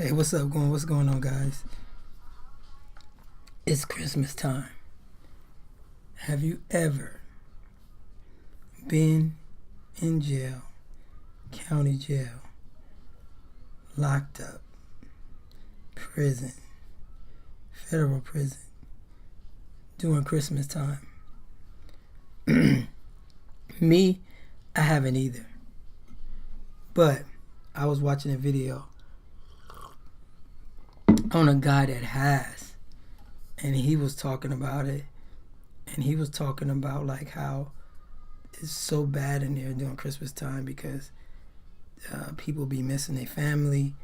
Hey, what's up? What's going on, guys? It's Christmas time. Have you ever been in jail, county jail, locked up, prison, federal prison, during Christmas time? Me, I haven't either. But I was watching a video on a guy that has, and he was talking about it, and he was talking about like how it's so bad in there during Christmas time because people be missing their family,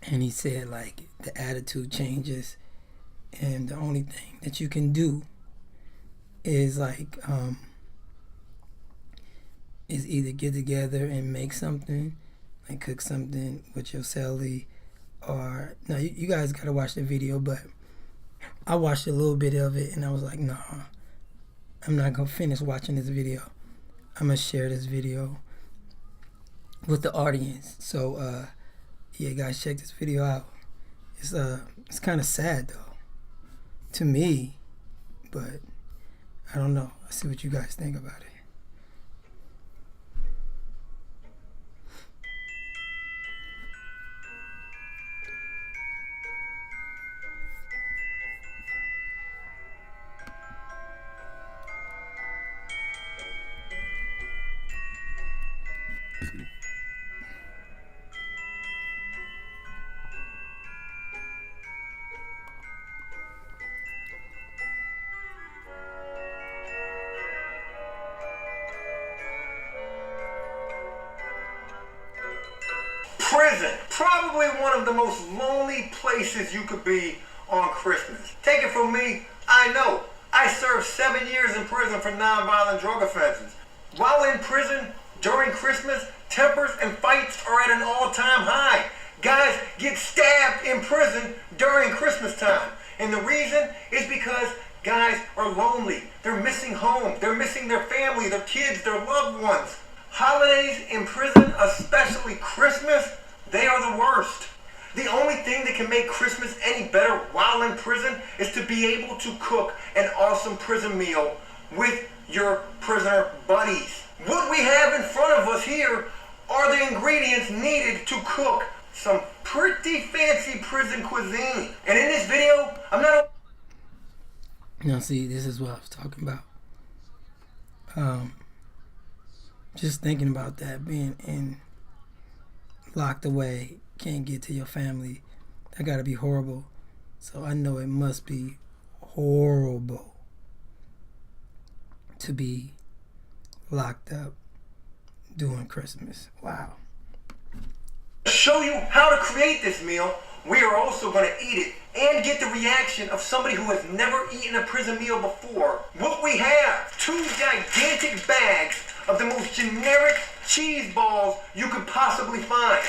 and he said like the attitude changes, and the only thing that you can do is like is either get together and make something, like cook something with your celly, or no, you guys gotta watch the video, but I watched a little bit of it and I was like, nah, I'm not gonna finish watching this video. I'm gonna share this video with the audience. So yeah, guys, check this video out. It's kind of sad though, to me, but I don't know. Let's see what you guys think about it. Prison, probably one of the most lonely places you could be on Christmas. Take it from me, I know. I served 7 years in prison for nonviolent drug offenses. While in prison, during Christmas, tempers and fights are at an all-time high. Guys get stabbed in prison during Christmas time. And the reason is because guys are lonely. They're missing home. They're missing their family, their kids, their loved ones. Holidays in prison, especially Christmas, they are the worst. The only thing that can make Christmas any better while in prison is to be able to cook an awesome prison meal with your prisoner buddies. What we have in front of us here are the ingredients needed to cook some pretty fancy prison cuisine. And in this video, I'm not... Now see, this is what I was talking about. Just thinking about that, being locked away, can't get to your family, that gotta be horrible. So I know it must be horrible to be locked up during Christmas. Wow. To show you how to create this meal, we are also going to eat it and get the reaction of somebody who has never eaten a prison meal before. What we have, 2 gigantic bags of the most generic cheese balls you could possibly find.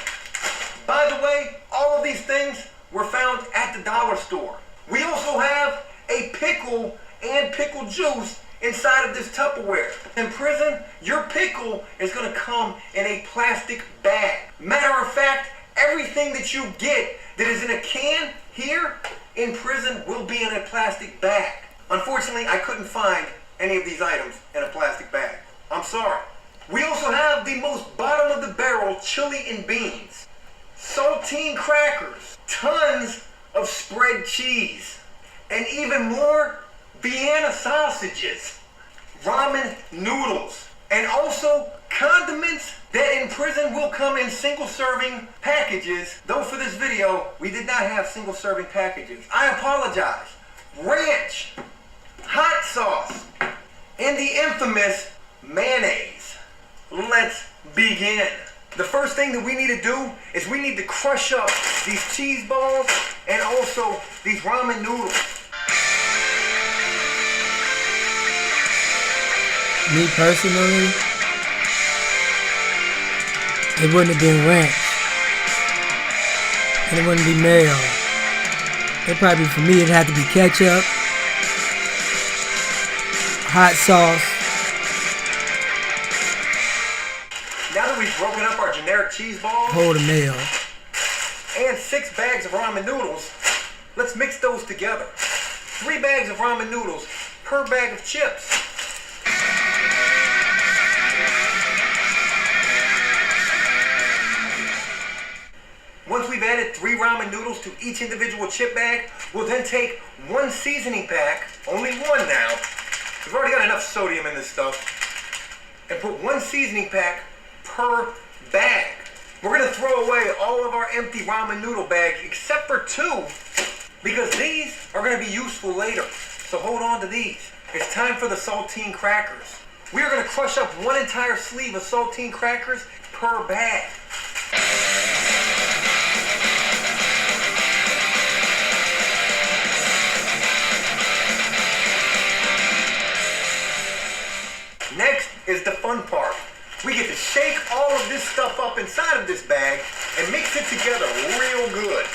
By the way, all of these things were found at the dollar store. We also have a pickle and pickle juice inside of this Tupperware. In prison, your pickle is going to come in a plastic bag. Matter of fact, everything that you get that is in a can here in prison will be in a plastic bag. Unfortunately, I couldn't find any of these items in a plastic bag. I'm sorry. We also have the most bottom of the barrel chili and beans, saltine crackers, tons of spread cheese, and even more Vienna sausages, ramen noodles, and also condiments that in prison will come in single serving packages. Though for this video, we did not have single serving packages. I apologize. Ranch, hot sauce, and the infamous mayonnaise. Let's begin. The first thing that we need to do is we need to crush up these cheese balls and also these ramen noodles. Me personally, it wouldn't have been ranch, and it wouldn't be mayo. It probably, for me, it'd have to be ketchup, hot sauce. Now that we've broken up our generic cheese balls, Hold a mayo. and 6 bags of ramen noodles, let's mix those together. 3 bags of ramen noodles per bag of chips. Once we've added 3 ramen noodles to each individual chip bag, we'll then take 1 seasoning pack, only 1 now, we've already got enough sodium in this stuff, and put 1 seasoning pack per bag. We're going to throw away all of our empty ramen noodle bags except for 2, because these are going to be useful later. So hold on to these. It's time for the saltine crackers. We are going to crush up 1 entire sleeve of saltine crackers per bag. Next is the fun part. We get to shake all of this stuff up inside of this bag and mix it together real good.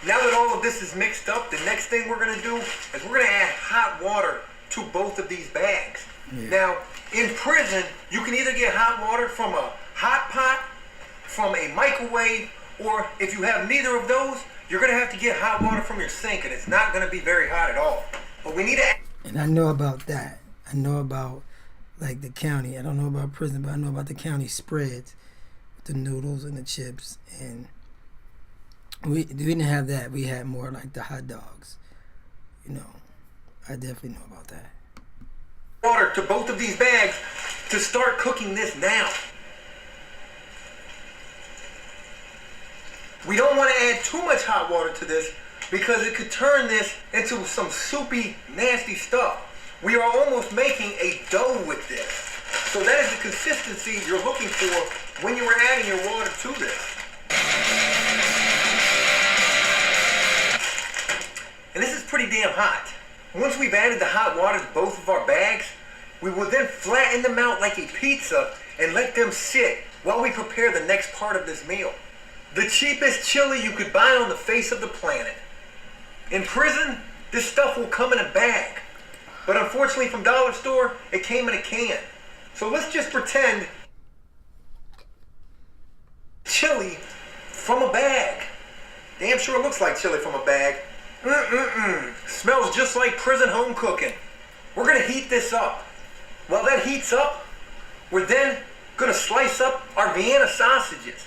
Now that all of this is mixed up, the next thing we're going to do is we're going to add hot water to both of these bags. Yeah. Now, in prison, you can either get hot water from a hot pot, from a microwave, or if you have neither of those, you're going to have to get hot water from your sink, and it's not going to be very hot at all. But we need to... And I know about that. I know about, like, the county. I don't know about prison, but I know about the county spreads with the noodles and the chips. And we didn't have that. We had more like the hot dogs. You know, I definitely know about that. Water to both of these bags to start cooking this now. We don't want to add too much hot water to this because it could turn this into some soupy, nasty stuff. We are almost making a dough with this. So that is the consistency you're looking for when you are adding your water to this. And this is pretty damn hot. Once we've added the hot water to both of our bags, we will then flatten them out like a pizza and let them sit while we prepare the next part of this meal. The cheapest chili you could buy on the face of the planet. In prison, this stuff will come in a bag. But unfortunately from Dollar Store, it came in a can. So let's just pretend chili from a bag. Damn sure looks like chili from a bag. Smells just like prison home cooking. We're gonna heat this up. While that heats up, we're then gonna slice up our Vienna sausages.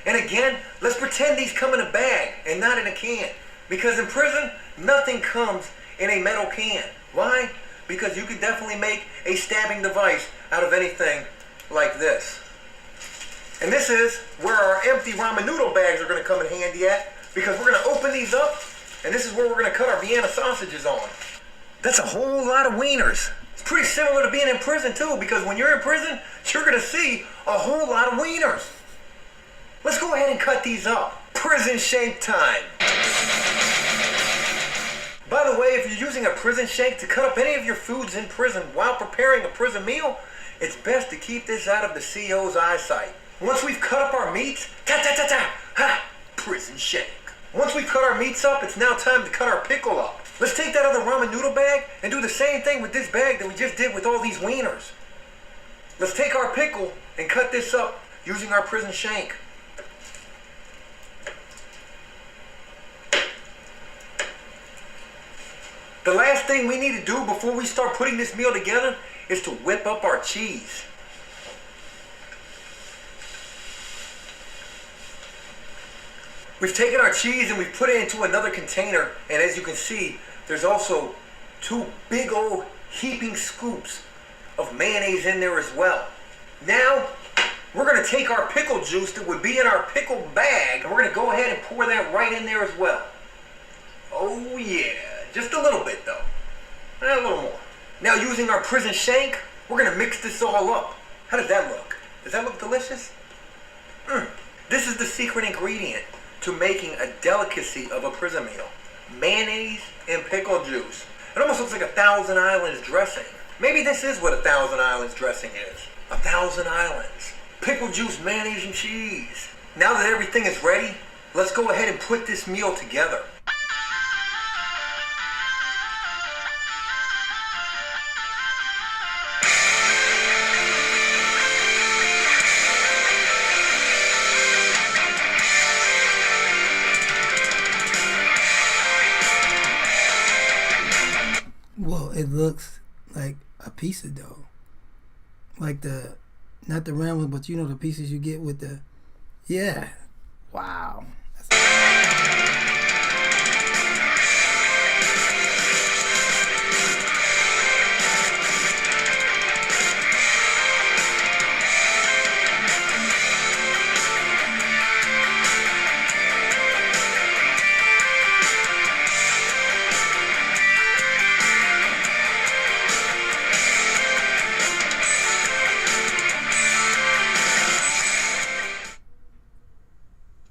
And again, let's pretend these come in a bag and not in a can. Because in prison, nothing comes in a metal can. Why? Because you could definitely make a stabbing device out of anything like this. And this is where our empty ramen noodle bags are going to come in handy at, because we're going to open these up, and this is where we're going to cut our Vienna sausages on. That's a whole lot of wieners. It's pretty similar to being in prison too, because when you're in prison, you're going to see a whole lot of wieners. Let's go ahead and cut these up. Prison shank time. By the way, if you're using a prison shank to cut up any of your foods in prison while preparing a prison meal, it's best to keep this out of the CO's eyesight. Once we've cut up our meats, prison shank. Once we've cut our meats up, it's now time to cut our pickle up. Let's take that other ramen noodle bag and do the same thing with this bag that we just did with all these wieners. Let's take our pickle and cut this up using our prison shank. The last thing we need to do before we start putting this meal together is to whip up our cheese. We've taken our cheese and we've put it into another container, and as you can see, there's also 2 big old heaping scoops of mayonnaise in there as well. Now, we're going to take our pickle juice that would be in our pickle bag, and we're going to go ahead and pour that right in there as well. Oh yeah. Just a little bit though. A little more. Now using our prison shank, we're going to mix this all up. How does that look? Does that look delicious? This is the secret ingredient to making a delicacy of a prison meal. Mayonnaise and pickle juice. It almost looks like a Thousand Islands dressing. Maybe this is what a Thousand Islands dressing is. A Thousand Islands. Pickle juice, mayonnaise, and cheese. Now that everything is ready, let's go ahead and put this meal together. looks like a piece of dough. Like not the round one, but you know the pieces you get with the, yeah. Wow.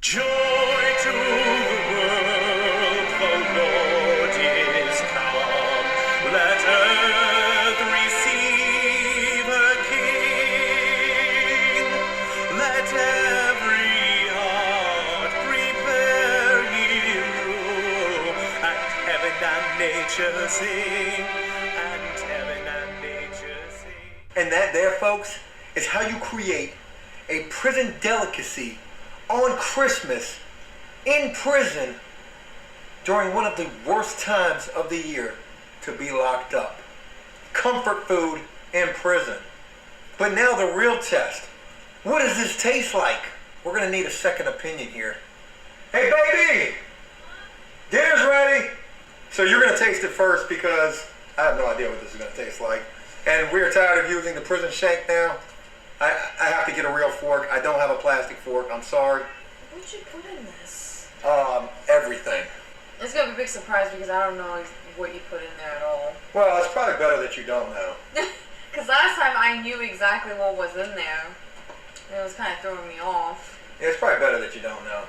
Joy to the world, the Lord is come. Let earth receive her King. Let every heart prepare him room. And heaven and nature sing. And heaven and nature sing. And that there, folks, is how you create a prison delicacy on Christmas in prison during one of the worst times of the year to be locked up. Comfort food in prison. But now the real test. What does this taste like? We're gonna need a second opinion here. Hey baby! Dinner's ready! So you're gonna taste it first because I have no idea what this is gonna taste like. And we're tired of using the prison shank now. I have to get a real fork. I don't have a plastic fork. I'm sorry. What'd you put in this? Everything. It's gonna be a big surprise because I don't know what you put in there at all. Well, it's probably better that you don't know. Because last time I knew exactly what was in there. And it was kind of throwing me off. Yeah, it's probably better that you don't know.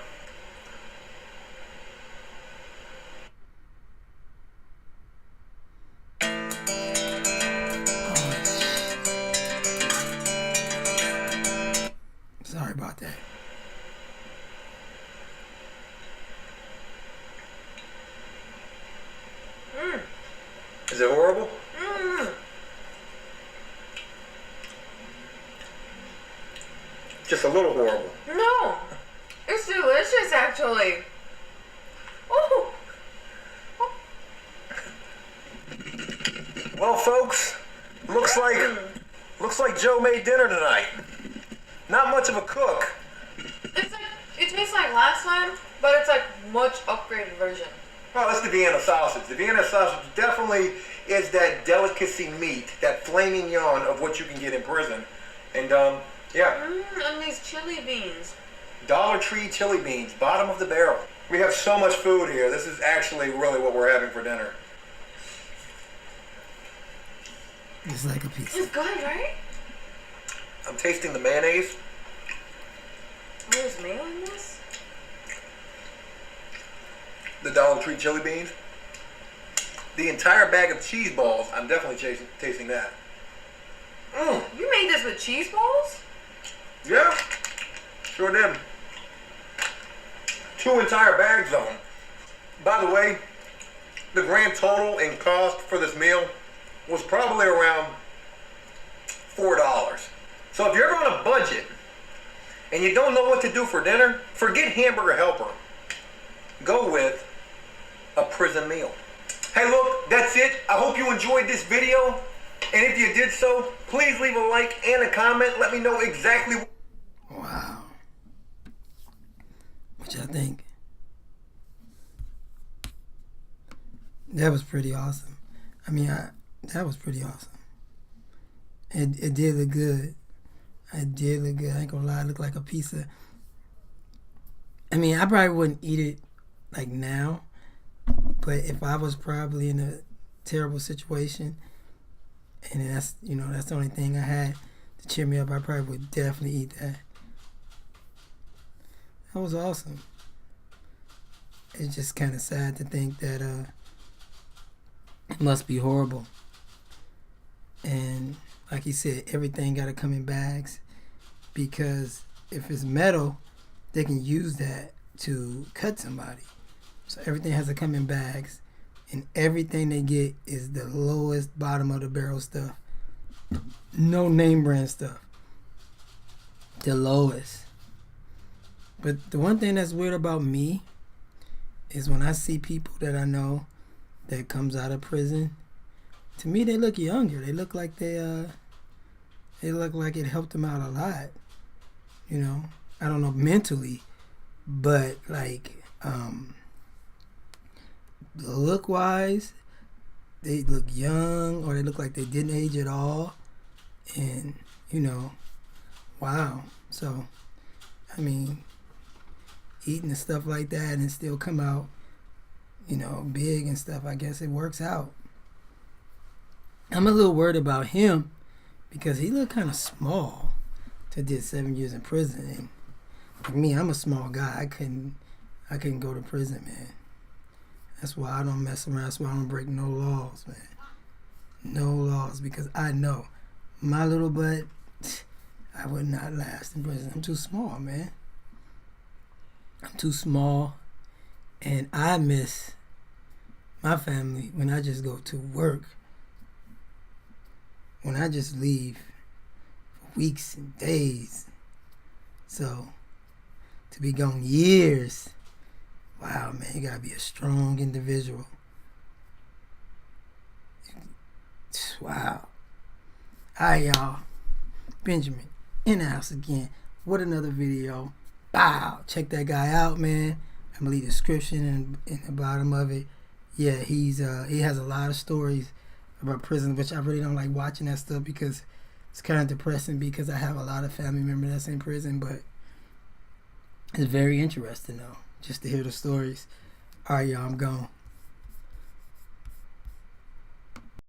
Sorry about that. Is it horrible? Just a little horrible. No! It's delicious, actually. Ooh! Well, folks, looks like Joe made dinner tonight. Not much of a cook. It's like, it tastes like last time, but it's like much upgraded version. Well, that's the Vienna sausage. The Vienna sausage definitely is that delicacy meat, that filet mignon of what you can get in prison. And, yeah. And these chili beans. Dollar Tree chili beans, bottom of the barrel. We have so much food here. This is actually really what we're having for dinner. It's like a piece. It's good, right? I'm tasting the mayonnaise. Oh, there's mayo in this? The Dollar Tree chili beans. The entire bag of cheese balls, I'm definitely tasting that. You made this with cheese balls? Yeah, sure did. 2 entire bags of them. By the way, the grand total in cost for this meal was probably around $4. So if you're ever on a budget and you don't know what to do for dinner, forget Hamburger Helper. Go with a prison meal. Hey, look, that's it. I hope you enjoyed this video. And if you did so, please leave a like and a comment. Let me know exactly. Wow. What y'all think? That was pretty awesome. I mean, that was pretty awesome. It did look good. It did look good. I ain't gonna lie, it looked like a piece of... I mean, I probably wouldn't eat it like now, but if I was probably in a terrible situation, and that's the only thing I had to cheer me up, I probably would definitely eat that. That was awesome. It's just kind of sad to think that it must be horrible. And like he said, everything got to come in bags, because if it's metal, they can use that to cut somebody. So everything has to come in bags, and everything they get is the lowest bottom of the barrel stuff. No name brand stuff. The lowest. But the one thing that's weird about me is when I see people that I know that comes out of prison, to me they look younger. They look like they look like it helped them out a lot. You know, I don't know mentally, but like look wise, they look young, or they look like they didn't age at all. And you know, wow. So I mean, eating and stuff like that and still come out, you know, big and stuff, I guess it works out. I'm a little worried about him because he looked kind of small to did 7 years in prison. And like me, I'm a small guy. I couldn't go to prison, man. That's why I don't mess around. That's why I don't break no laws, man. No laws, because I know my little butt, I would not last in prison. I'm too small, man. I'm too small, and I miss my family when I just go to work. When I just leave for weeks and days. So, to be gone years, wow, man, you gotta be a strong individual. Wow. All right, y'all. Benjamin in the house again. What another video. Bow. Check that guy out, man. I'm gonna leave the description in the bottom of it. Yeah, he has a lot of stories about prison, which I really don't like watching that stuff because it's kind of depressing because I have a lot of family members that's in prison, but it's very interesting though, just to hear the stories. All right, y'all, I'm gone.